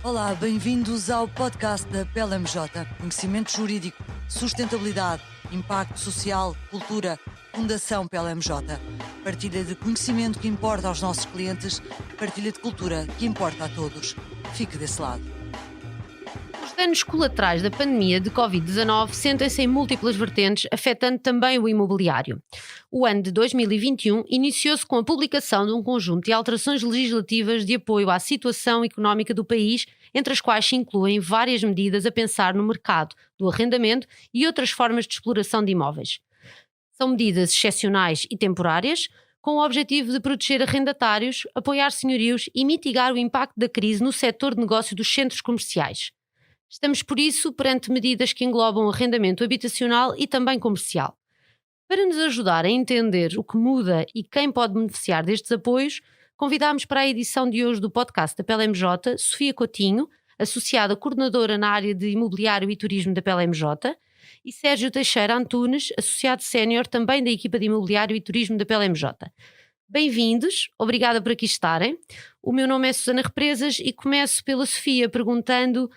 Olá, bem-vindos ao podcast da PLMJ. Conhecimento jurídico, sustentabilidade, impacto social, cultura, Fundação PLMJ. Partilha de conhecimento que importa aos nossos clientes, partilha de cultura que importa a todos. Fique desse lado. Os danos colaterais da pandemia de Covid-19 sentem-se em múltiplas vertentes, afetando também o imobiliário. O ano de 2021 iniciou-se com a publicação de um conjunto de alterações legislativas de apoio à situação económica do país, entre as quais se incluem várias medidas a pensar no mercado do arrendamento e outras formas de exploração de imóveis. São medidas excepcionais e temporárias, com o objetivo de proteger arrendatários, apoiar senhorios e mitigar o impacto da crise no setor de negócio dos centros comerciais. Estamos, por isso, perante medidas que englobam arrendamento habitacional e também comercial. Para nos ajudar a entender o que muda e quem pode beneficiar destes apoios, convidámos para a edição de hoje do podcast da PLMJ Sofia Coutinho, associada coordenadora na área de imobiliário e turismo da PLMJ, e Sérgio Teixeira Antunes, associado sénior também da equipa de imobiliário e turismo da PLMJ. Bem-vindos, obrigada por aqui estarem. O meu nome é Susana Represas e começo pela Sofia perguntando: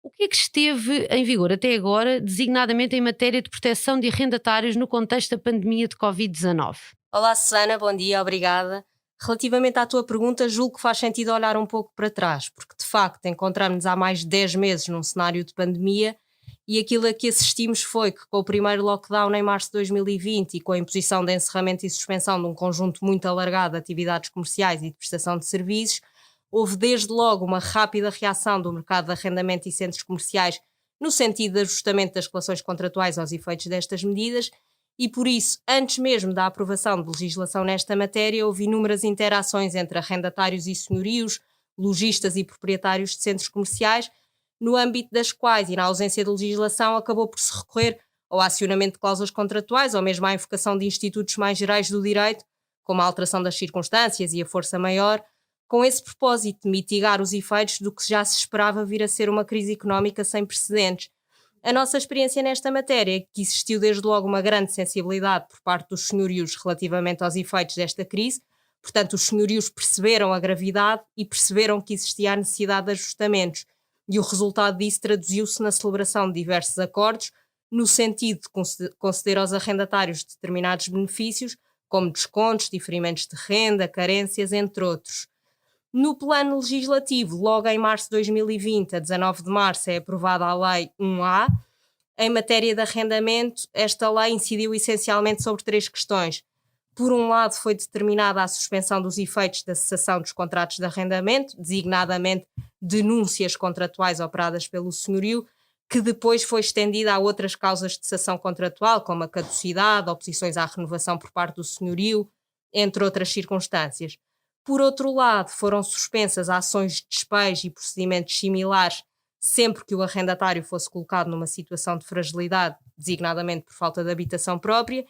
o que é que esteve em vigor até agora, designadamente em matéria de proteção de arrendatários no contexto da pandemia de Covid-19? Olá Susana, bom dia, obrigada. Relativamente à tua pergunta, julgo que faz sentido olhar um pouco para trás, porque de facto encontramos-nos há mais de 10 meses num cenário de pandemia e aquilo a que assistimos foi que com o primeiro lockdown em março de 2020 e com a imposição de encerramento e suspensão de um conjunto muito alargado de atividades comerciais e de prestação de serviços, houve desde logo uma rápida reação do mercado de arrendamento e centros comerciais no sentido de ajustamento das relações contratuais aos efeitos destas medidas e, por isso, antes mesmo da aprovação de legislação nesta matéria, houve inúmeras interações entre arrendatários e senhorios, lojistas e proprietários de centros comerciais, no âmbito das quais, e na ausência de legislação, acabou por se recorrer ao acionamento de cláusulas contratuais ou mesmo à invocação de institutos mais gerais do direito, como a alteração das circunstâncias e a força maior, com esse propósito de mitigar os efeitos do que já se esperava vir a ser uma crise económica sem precedentes. A nossa experiência nesta matéria é que existiu desde logo uma grande sensibilidade por parte dos senhorios relativamente aos efeitos desta crise, portanto os senhorios perceberam a gravidade e perceberam que existia a necessidade de ajustamentos, e o resultado disso traduziu-se na celebração de diversos acordos no sentido de conceder aos arrendatários determinados benefícios, como descontos, diferimentos de renda, carências, entre outros. No plano legislativo, logo em março de 2020, a 19 de março, é aprovada a Lei 1A. Em matéria de arrendamento, esta lei incidiu essencialmente sobre três questões. Por um lado, foi determinada a suspensão dos efeitos da cessação dos contratos de arrendamento, designadamente denúncias contratuais operadas pelo senhorio, que depois foi estendida a outras causas de cessação contratual, como a caducidade, oposições à renovação por parte do senhorio, entre outras circunstâncias. Por outro lado, foram suspensas ações de despejo e procedimentos similares sempre que o arrendatário fosse colocado numa situação de fragilidade, designadamente por falta de habitação própria,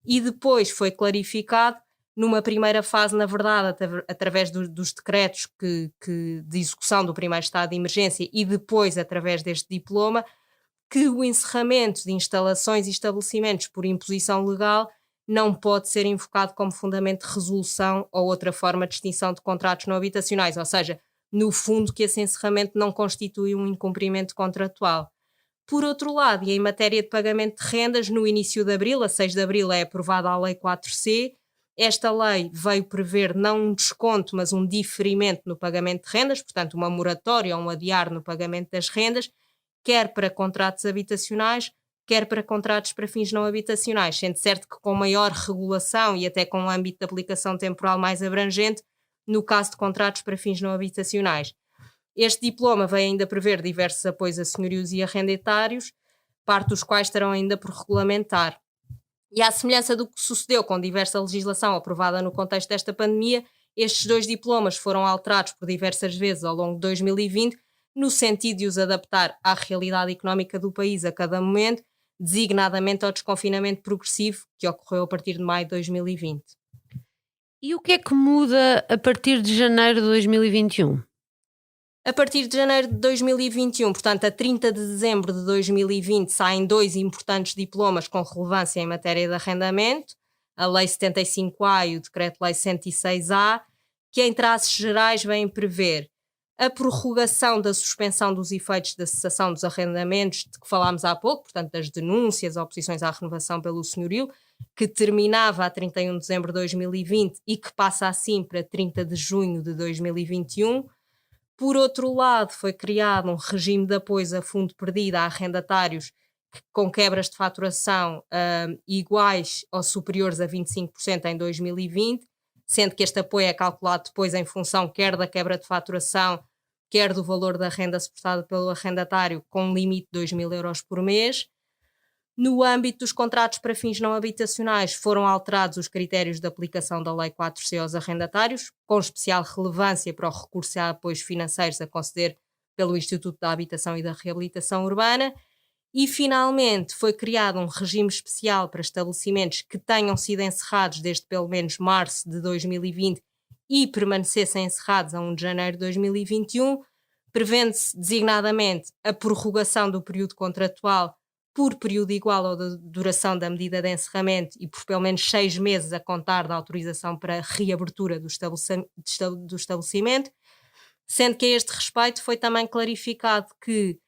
e depois foi clarificado, numa primeira fase, na verdade, através dos decretos de execução do primeiro estado de emergência e depois através deste diploma, que o encerramento de instalações e estabelecimentos por imposição legal não pode ser invocado como fundamento de resolução ou outra forma de extinção de contratos não habitacionais, ou seja, no fundo que esse encerramento não constitui um incumprimento contratual. Por outro lado, e em matéria de pagamento de rendas, no início de abril, a 6 de abril, é aprovada a Lei 4C. Esta lei veio prever não um desconto, mas um diferimento no pagamento de rendas, portanto uma moratória ou um adiar no pagamento das rendas, quer para contratos habitacionais, quer para contratos para fins não habitacionais, sendo certo que com maior regulação e até com um âmbito de aplicação temporal mais abrangente, no caso de contratos para fins não habitacionais. Este diploma vem ainda prever diversos apoios a senhorios e arrendatários, parte dos quais estarão ainda por regulamentar. E à semelhança do que sucedeu com diversa legislação aprovada no contexto desta pandemia, estes dois diplomas foram alterados por diversas vezes ao longo de 2020, no sentido de os adaptar à realidade económica do país a cada momento, designadamente ao desconfinamento progressivo que ocorreu a partir de maio de 2020. E o que é que muda a partir de janeiro de 2021? A partir de janeiro de 2021, portanto a 30 de dezembro de 2020, saem dois importantes diplomas com relevância em matéria de arrendamento, a Lei 75A e o Decreto-Lei 106A, que em traços gerais vêm prever a prorrogação da suspensão dos efeitos da cessação dos arrendamentos, de que falámos há pouco, portanto das denúncias, oposições à renovação pelo senhorio, que terminava a 31 de dezembro de 2020 e que passa assim para 30 de junho de 2021. Por outro lado, foi criado um regime de apoio a fundo perdido a arrendatários com quebras de faturação iguais ou superiores a 25% em 2020, sendo que este apoio é calculado depois em função quer da quebra de faturação, quer do valor da renda suportada pelo arrendatário, com um limite de 2.000 euros por mês. No âmbito dos contratos para fins não habitacionais, foram alterados os critérios de aplicação da Lei 4C aos arrendatários, com especial relevância para o recurso a apoios financeiros a conceder pelo Instituto da Habitação e da Reabilitação Urbana. E, finalmente, foi criado um regime especial para estabelecimentos que tenham sido encerrados desde pelo menos março de 2020 e permanecessem encerrados a 1 de janeiro de 2021, prevendo-se designadamente a prorrogação do período contratual por período igual à duração da medida de encerramento e por pelo menos 6 meses a contar da autorização para reabertura do estabelecimento, sendo que a este respeito foi também clarificado que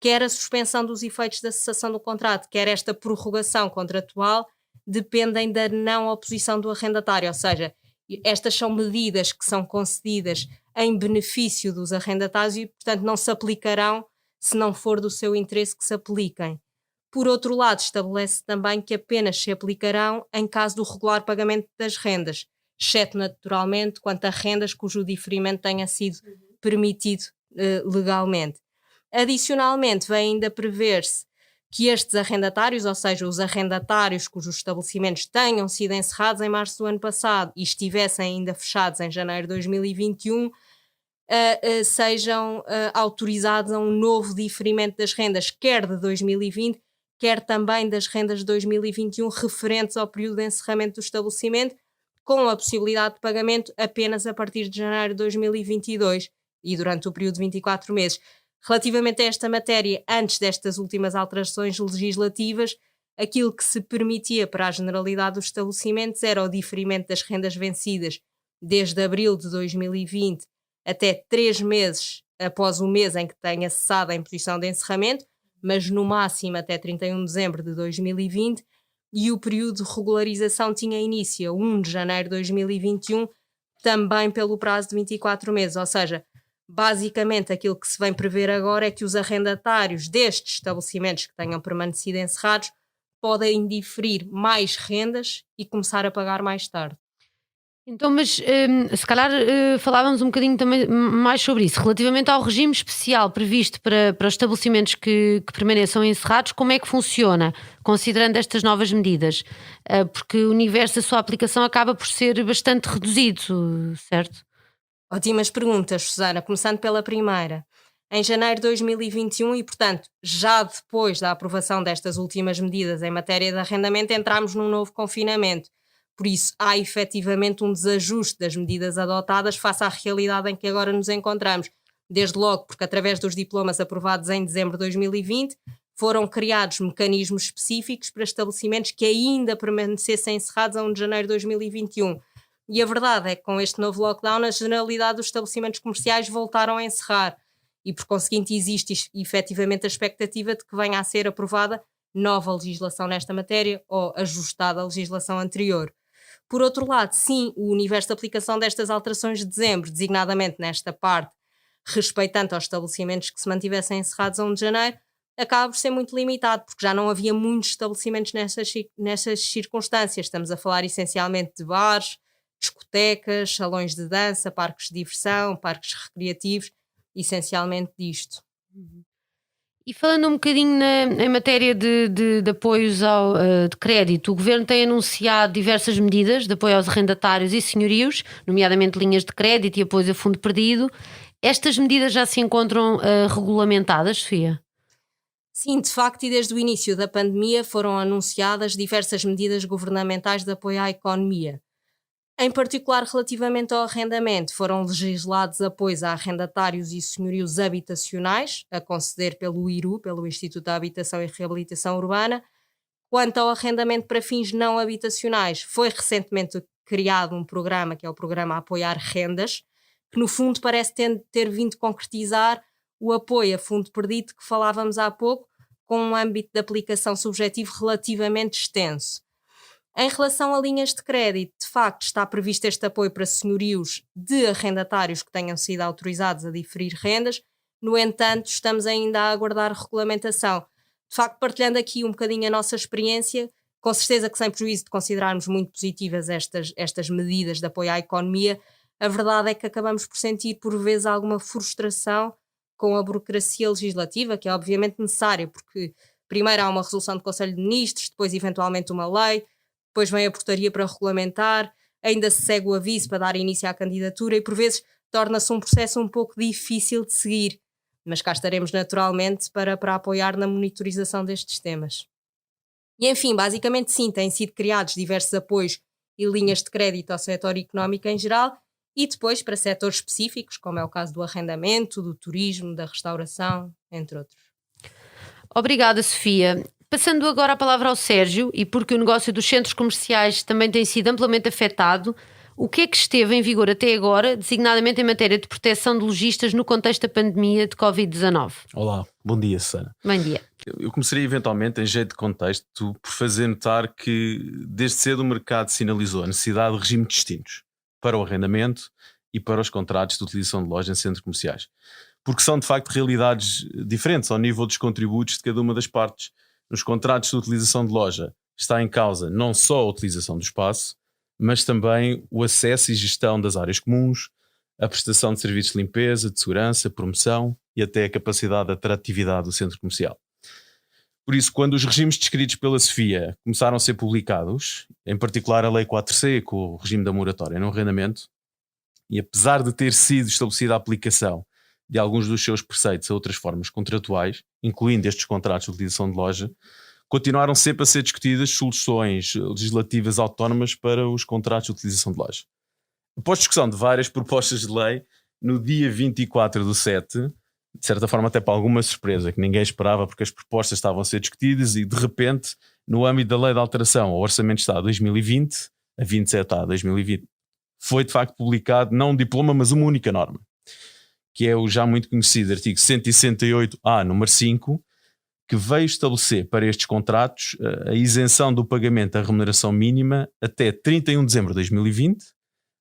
quer a suspensão dos efeitos da cessação do contrato, quer esta prorrogação contratual, dependem da não oposição do arrendatário, ou seja, estas são medidas que são concedidas em benefício dos arrendatários e, portanto, não se aplicarão se não for do seu interesse que se apliquem. Por outro lado, estabelece também que apenas se aplicarão em caso do regular pagamento das rendas, exceto naturalmente quanto a rendas cujo diferimento tenha sido permitido legalmente. Adicionalmente, vem ainda prever-se que estes arrendatários, ou seja, os arrendatários cujos estabelecimentos tenham sido encerrados em março do ano passado e estivessem ainda fechados em janeiro de 2021, sejam autorizados a um novo diferimento das rendas, quer de 2020, quer também das rendas de 2021 referentes ao período de encerramento do estabelecimento, com a possibilidade de pagamento apenas a partir de janeiro de 2022 e durante o período de 24 meses. Relativamente a esta matéria, antes destas últimas alterações legislativas, aquilo que se permitia para a generalidade dos estabelecimentos era o diferimento das rendas vencidas desde abril de 2020 até 3 meses após o mês em que tenha cessado a imposição de encerramento, mas no máximo até 31 de dezembro de 2020, e o período de regularização tinha início a 1 de janeiro de 2021, também pelo prazo de 24 meses, ou seja, basicamente aquilo que se vem prever agora é que os arrendatários destes estabelecimentos que tenham permanecido encerrados podem diferir mais rendas e começar a pagar mais tarde. Então, mas se calhar falávamos um bocadinho também mais sobre isso. Relativamente ao regime especial previsto para os estabelecimentos que permaneçam encerrados, como é que funciona, considerando estas novas medidas? Porque o universo da sua aplicação acaba por ser bastante reduzido, certo? Ótimas perguntas, Susana. Começando pela primeira. Em janeiro de 2021 e, portanto, já depois da aprovação destas últimas medidas em matéria de arrendamento, entramos num novo confinamento. Por isso, há efetivamente um desajuste das medidas adotadas face à realidade em que agora nos encontramos. Desde logo, porque através dos diplomas aprovados em dezembro de 2020, foram criados mecanismos específicos para estabelecimentos que ainda permanecessem encerrados a 1 de janeiro de 2021. E a verdade é que com este novo lockdown a generalidade dos estabelecimentos comerciais voltaram a encerrar e por conseguinte existe efetivamente a expectativa de que venha a ser aprovada nova legislação nesta matéria ou ajustada à legislação anterior. Por outro lado, sim, o universo de aplicação destas alterações de dezembro, designadamente nesta parte respeitante aos estabelecimentos que se mantivessem encerrados a 1 de janeiro, acaba por ser muito limitado, porque já não havia muitos estabelecimentos nessas circunstâncias. Estamos a falar essencialmente de bares, discotecas, salões de dança, parques de diversão, parques recreativos, essencialmente disto. E falando um bocadinho em matéria de apoios de crédito, o Governo tem anunciado diversas medidas de apoio aos arrendatários e senhorios, nomeadamente linhas de crédito e apoio a fundo perdido. Estas medidas já se encontram regulamentadas, Sofia? Sim, de facto, e desde o início da pandemia foram anunciadas diversas medidas governamentais de apoio à economia. Em particular, relativamente ao arrendamento, foram legislados apoios a arrendatários e senhorios habitacionais, a conceder pelo IRU, pelo Instituto da Habitação e Reabilitação Urbana. Quanto ao arrendamento para fins não habitacionais, foi recentemente criado um programa, que é o programa Apoiar Rendas, que no fundo parece ter vindo concretizar o apoio a fundo perdido que falávamos há pouco, com um âmbito de aplicação subjetivo relativamente extenso. Em relação a linhas de crédito, de facto está previsto este apoio para senhorios de arrendatários que tenham sido autorizados a diferir rendas. No entanto, estamos ainda a aguardar regulamentação. De facto, partilhando aqui um bocadinho a nossa experiência, com certeza que sem prejuízo de considerarmos muito positivas estas medidas de apoio à economia, a verdade é que acabamos por sentir por vezes alguma frustração com a burocracia legislativa, que é obviamente necessária, porque primeiro há uma resolução do Conselho de Ministros, depois eventualmente uma lei, depois vem a portaria para regulamentar, ainda se segue o aviso para dar início à candidatura e por vezes torna-se um processo um pouco difícil de seguir. Mas cá estaremos naturalmente para apoiar na monitorização destes temas. E enfim, basicamente sim, têm sido criados diversos apoios e linhas de crédito ao setor económico em geral e depois para setores específicos, como é o caso do arrendamento, do turismo, da restauração, entre outros. Obrigada, Sofia. Passando agora a palavra ao Sérgio, e porque o negócio dos centros comerciais também tem sido amplamente afetado, o que é que esteve em vigor até agora, designadamente em matéria de proteção de lojistas no contexto da pandemia de Covid-19? Olá, bom dia, Susana. Bom dia. Eu começaria eventualmente, em jeito de contexto, por fazer notar que desde cedo o mercado sinalizou a necessidade de regimes distintos para o arrendamento e para os contratos de utilização de loja em centros comerciais. Porque são de facto realidades diferentes ao nível dos contributos de cada uma das partes. Nos contratos de utilização de loja está em causa não só a utilização do espaço, mas também o acesso e gestão das áreas comuns, a prestação de serviços de limpeza, de segurança, promoção e até a capacidade de atratividade do centro comercial. Por isso, quando os regimes descritos pela Sofia começaram a ser publicados, em particular a Lei 4C, com o regime da moratória no arrendamento, e apesar de ter sido estabelecida a aplicação de alguns dos seus preceitos a outras formas contratuais, incluindo estes contratos de utilização de loja, continuaram sempre a ser discutidas soluções legislativas autónomas para os contratos de utilização de loja. Após discussão de várias propostas de lei, no dia 24/7, de certa forma até para alguma surpresa, que ninguém esperava porque as propostas estavam a ser discutidas e de repente, no âmbito da Lei de Alteração ao Orçamento de Estado 2020, a 27A 2020, foi de facto publicado não um diploma, mas uma única norma, que é o já muito conhecido artigo 168A, número 5, que veio estabelecer para estes contratos a isenção do pagamento da remuneração mínima até 31 de dezembro de 2020,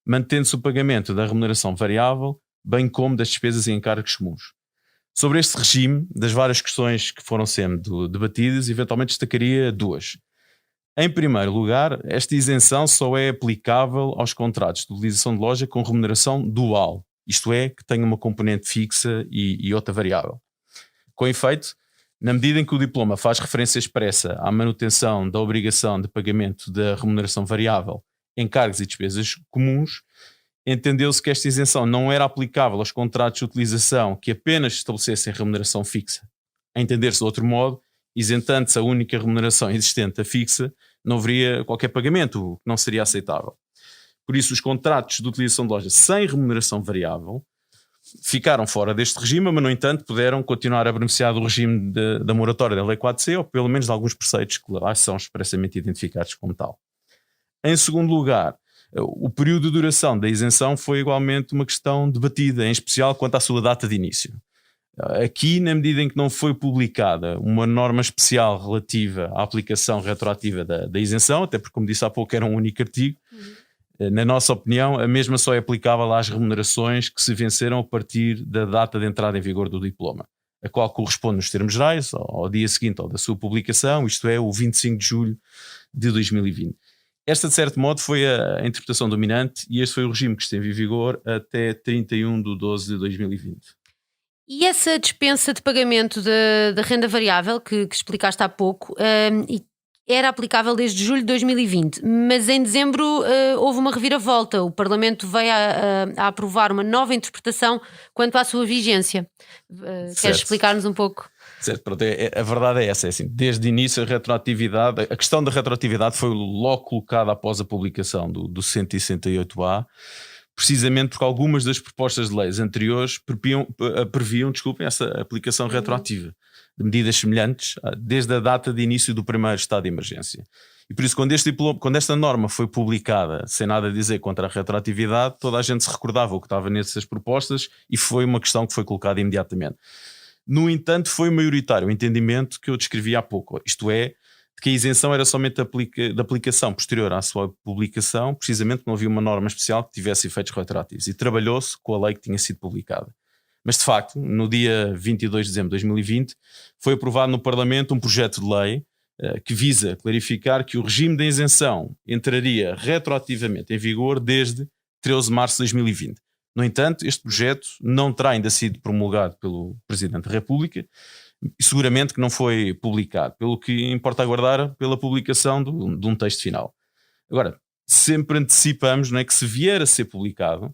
mantendo-se o pagamento da remuneração variável, bem como das despesas e encargos comuns. Sobre este regime, das várias questões que foram sendo debatidas, eventualmente destacaria duas. Em primeiro lugar, esta isenção só é aplicável aos contratos de utilização de loja com remuneração dual, isto é, que tenha uma componente fixa e outra variável. Com efeito, na medida em que o diploma faz referência expressa à manutenção da obrigação de pagamento da remuneração variável, encargos e despesas comuns, entendeu-se que esta isenção não era aplicável aos contratos de utilização que apenas estabelecessem remuneração fixa. A entender-se de outro modo, isentando-se a única remuneração existente a fixa, não haveria qualquer pagamento, o que não seria aceitável. Por isso, os contratos de utilização de loja sem remuneração variável ficaram fora deste regime, mas no entanto puderam continuar a beneficiar do regime da moratória da Lei 4C, ou pelo menos de alguns preceitos que lá são expressamente identificados como tal. Em segundo lugar, o período de duração da isenção foi igualmente uma questão debatida, em especial quanto à sua data de início. Aqui, na medida em que não foi publicada uma norma especial relativa à aplicação retroativa da isenção, até porque, como disse há pouco, era um único artigo, na nossa opinião, a mesma só é aplicável às remunerações que se venceram a partir da data de entrada em vigor do diploma, a qual corresponde nos termos gerais ao dia seguinte ao da sua publicação, isto é, o 25 de julho de 2020. Esta, de certo modo, foi a interpretação dominante e este foi o regime que esteve em vigor até 31 de 12 de 2020. E essa dispensa de pagamento da renda variável que explicaste há pouco era aplicável desde julho de 2020, mas em dezembro houve uma reviravolta. O Parlamento veio a aprovar uma nova interpretação quanto à sua vigência. Queres explicar-nos um pouco? Certo, pronto, a verdade é essa, é assim, desde o início a questão da retroatividade foi logo colocada após a publicação do 168A, precisamente porque algumas das propostas de leis anteriores previam essa aplicação retroativa de medidas semelhantes desde a data de início do primeiro estado de emergência. E por isso, quando esta norma foi publicada, sem nada a dizer contra a retroatividade, toda a gente se recordava o que estava nessas propostas e foi uma questão que foi colocada imediatamente. No entanto, foi maioritário o entendimento que eu descrevi há pouco, isto é, de que a isenção era somente de aplicação posterior à sua publicação, precisamente porque não havia uma norma especial que tivesse efeitos retroativos, e trabalhou-se com a lei que tinha sido publicada. Mas, de facto, no dia 22 de dezembro de 2020, foi aprovado no Parlamento um projeto de lei que visa clarificar que o regime de isenção entraria retroativamente em vigor desde 13 de março de 2020. No entanto, este projeto não terá ainda sido promulgado pelo Presidente da República e seguramente que não foi publicado, pelo que importa aguardar pela publicação de um texto final. Agora, sempre antecipamos, não é, que se vier a ser publicado,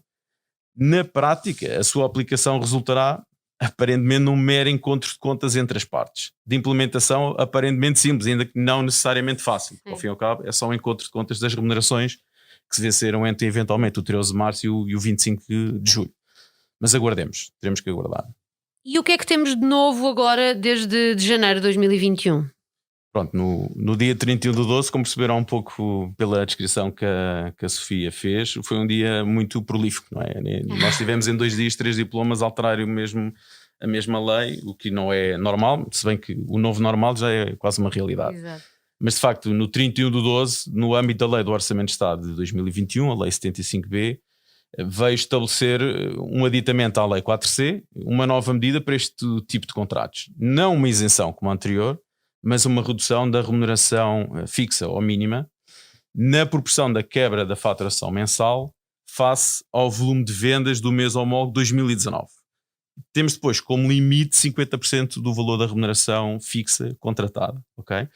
na prática a sua aplicação resultará aparentemente num mero encontro de contas entre as partes. De implementação aparentemente simples, ainda que não necessariamente fácil. Ao fim e ao cabo, é só um encontro de contas das remunerações que se venceram entre eventualmente o 13 de março e o 25 de julho. Mas aguardemos, teremos que aguardar. E o que é que temos de novo agora desde de janeiro de 2021? Pronto, no dia 31 de 12, como perceberam um pouco pela descrição que a Sofia fez, foi um dia muito prolífico, não é? Nós tivemos em 2 dias 3 diplomas a alterar a mesma lei, o que não é normal, se bem que o novo normal já é quase uma realidade. Exato. Mas de facto, no 31 de 12, no âmbito da lei do Orçamento de Estado de 2021, a lei 75B, veio estabelecer um aditamento à lei 4C, uma nova medida para este tipo de contratos. Não uma isenção como a anterior, mas uma redução da remuneração fixa ou mínima na proporção da quebra da faturação mensal face ao volume de vendas do mês homólogo 2019. Temos depois como limite 50% do valor da remuneração fixa contratada. Okay?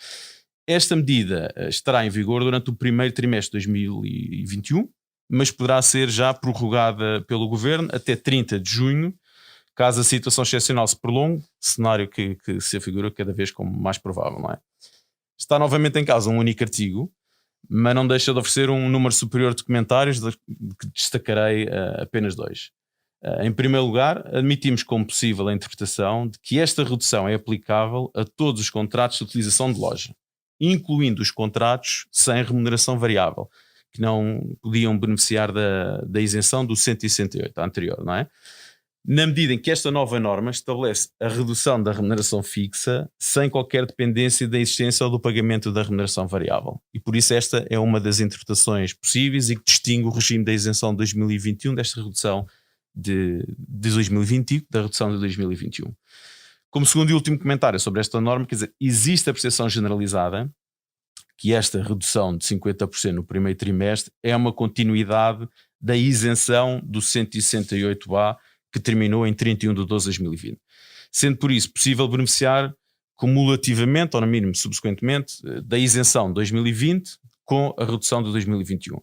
Esta medida estará em vigor durante o primeiro trimestre de 2021, mas poderá ser já prorrogada pelo Governo até 30 de junho, caso a situação excepcional se prolongue, cenário que se afigura cada vez como mais provável, não é? Está novamente em causa um único artigo, mas não deixa de oferecer um número superior de comentários, que destacarei apenas 2. Em primeiro lugar, admitimos como possível a interpretação de que esta redução é aplicável a todos os contratos de utilização de loja, incluindo os contratos sem remuneração variável, que não podiam beneficiar da isenção do 168, a anterior, não é? Na medida em que esta nova norma estabelece a redução da remuneração fixa sem qualquer dependência da existência ou do pagamento da remuneração variável. E por isso esta é uma das interpretações possíveis e que distingue o regime da isenção de 2021 desta redução de 2020, da redução de 2021. Como segundo e último comentário sobre esta norma, quer dizer, existe a percepção generalizada que esta redução de 50% no primeiro trimestre é uma continuidade da isenção do 168A que terminou em 31 de 12 de 2020. Sendo por isso possível beneficiar cumulativamente, ou no mínimo subsequentemente, da isenção de 2020 com a redução de 2021.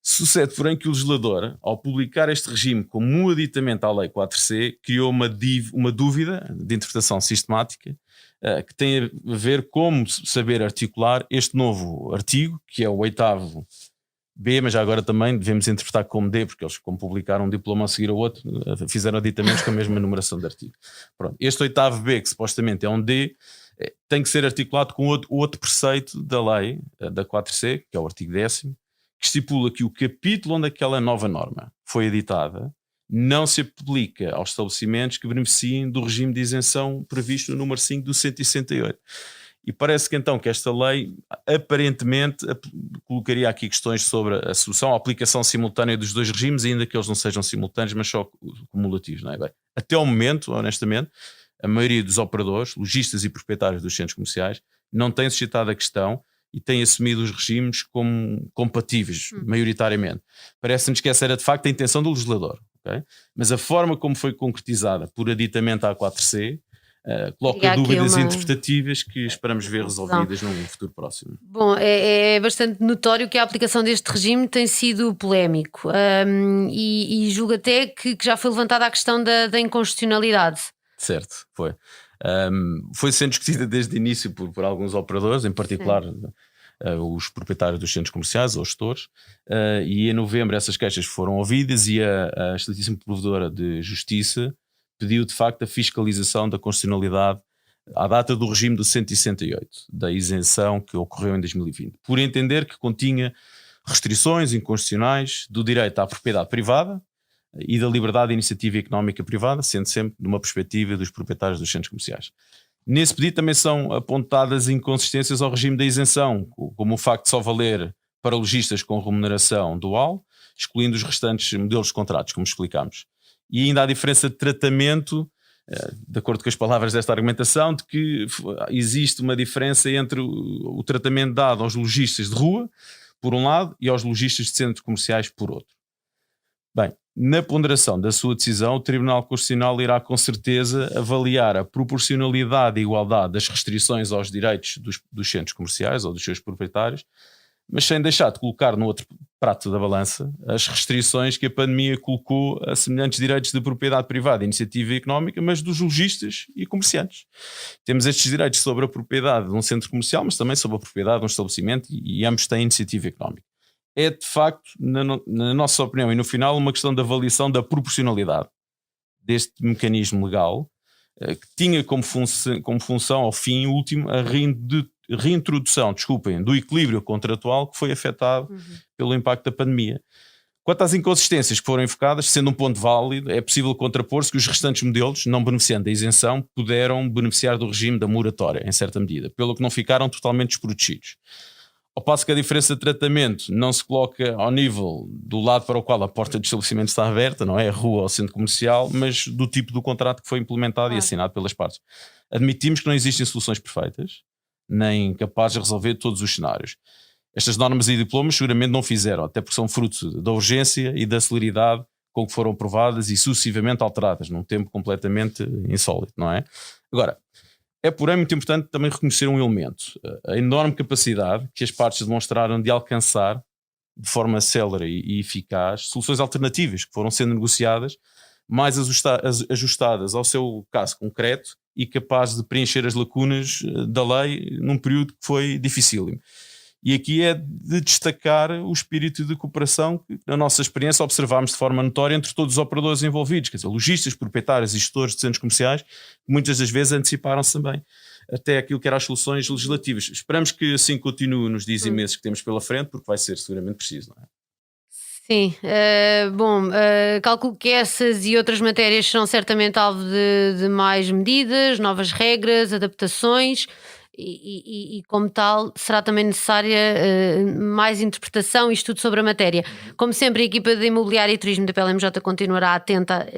Sucede, porém, que o legislador, ao publicar este regime como aditamento à Lei 4C, criou uma dúvida de interpretação sistemática que tem a ver como saber articular este novo artigo, que é o 8º B, mas já agora também devemos interpretar como D, porque eles, como publicaram um diploma a seguir ao outro, fizeram aditamentos com a mesma numeração de artigo. Pronto. Este 8º B, que supostamente é um D, tem que ser articulado com outro preceito da lei, da 4C, que é o artigo 10º, que estipula que o capítulo onde aquela nova norma foi editada não se aplica aos estabelecimentos que beneficiem do regime de isenção previsto no número 5 do 168. E parece que então que esta lei aparentemente colocaria aqui questões sobre a solução, a aplicação simultânea dos dois regimes, ainda que eles não sejam simultâneos, mas só cumulativos. Não é? Bem, até ao momento, honestamente, a maioria dos operadores, lojistas e proprietários dos centros comerciais não têm suscitado a questão e têm assumido os regimes como compatíveis, maioritariamente. Parece-nos que essa era de facto a intenção do legislador. Okay? Mas a forma como foi concretizada por aditamento à 4C coloca dúvidas interpretativas que esperamos ver resolvidas num futuro próximo. Bom, é bastante notório que a aplicação deste regime tem sido polémico e julgo até que já foi levantada a questão da inconstitucionalidade. Certo, foi. Foi sendo discutida desde o início por alguns operadores, em particular os proprietários dos centros comerciais ou gestores, e em novembro essas queixas foram ouvidas e a excelentíssima provedora de justiça pediu de facto a fiscalização da constitucionalidade à data do regime do 168, da isenção que ocorreu em 2020, por entender que continha restrições inconstitucionais do direito à propriedade privada e da liberdade de iniciativa económica privada, sendo sempre numa perspectiva dos proprietários dos centros comerciais. Nesse pedido também são apontadas inconsistências ao regime da isenção, como o facto de só valer para lojistas com remuneração dual, excluindo os restantes modelos de contratos, como explicámos. E ainda há diferença de tratamento, de acordo com as palavras desta argumentação, de que existe uma diferença entre o tratamento dado aos lojistas de rua, por um lado, e aos lojistas de centros comerciais, por outro. Bem, na ponderação da sua decisão, o Tribunal Constitucional irá com certeza avaliar a proporcionalidade e igualdade das restrições aos direitos dos centros comerciais ou dos seus proprietários, mas sem deixar de colocar no outro prato da balança as restrições que a pandemia colocou a semelhantes direitos de propriedade privada e iniciativa económica, mas dos lojistas e comerciantes. Temos estes direitos sobre a propriedade de um centro comercial, mas também sobre a propriedade de um estabelecimento, e ambos têm iniciativa económica. É de facto, na nossa opinião e no final, uma questão de avaliação da proporcionalidade deste mecanismo legal, que tinha como função, ao fim último, a reintrodução, do equilíbrio contratual que foi afetado pelo impacto da pandemia. Quanto às inconsistências que foram invocadas, sendo um ponto válido, é possível contrapor-se que os restantes modelos, não beneficiando da isenção, puderam beneficiar do regime da moratória, em certa medida, pelo que não ficaram totalmente desprotegidos. Ao passo que a diferença de tratamento não se coloca ao nível do lado para o qual a porta de estabelecimento está aberta, não é a rua ou centro comercial, mas do tipo do contrato que foi implementado e assinado pelas partes. Admitimos que não existem soluções perfeitas, nem capazes de resolver todos os cenários. Estas normas e diplomas seguramente não fizeram, até porque são fruto da urgência e da celeridade com que foram aprovadas e sucessivamente alteradas, num tempo completamente insólito, não é? Agora, é porém muito importante também reconhecer um elemento, a enorme capacidade que as partes demonstraram de alcançar, de forma célere e eficaz, soluções alternativas que foram sendo negociadas, mais ajustadas ao seu caso concreto e capazes de preencher as lacunas da lei num período que foi dificílimo. E aqui é de destacar o espírito de cooperação que, na nossa experiência, observámos de forma notória entre todos os operadores envolvidos, quer dizer, lojistas, proprietários e gestores de centros comerciais, que muitas das vezes anteciparam-se também até aquilo que eram as soluções legislativas. Esperamos que assim continue nos dias e meses que temos pela frente, porque vai ser seguramente preciso, não é? Sim, calculo que essas e outras matérias serão certamente alvo de mais medidas, novas regras, adaptações e como tal será também necessária mais interpretação e estudo sobre a matéria. Como sempre, a equipa de Imobiliário e Turismo da PLMJ continuará atenta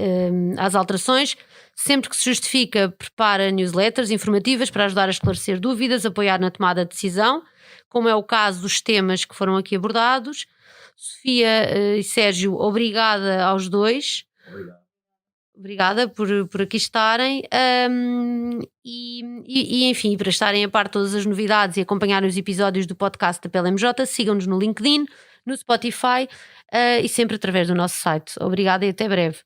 às alterações. Sempre que se justifica, prepara newsletters informativas para ajudar a esclarecer dúvidas, apoiar na tomada de decisão, como é o caso dos temas que foram aqui abordados. Sofia e Sérgio, obrigada aos dois. Obrigada por aqui estarem enfim, para estarem a par de todas as novidades e acompanharem os episódios do podcast da PLMJ, sigam-nos no LinkedIn, no Spotify e sempre através do nosso site. Obrigada e até breve.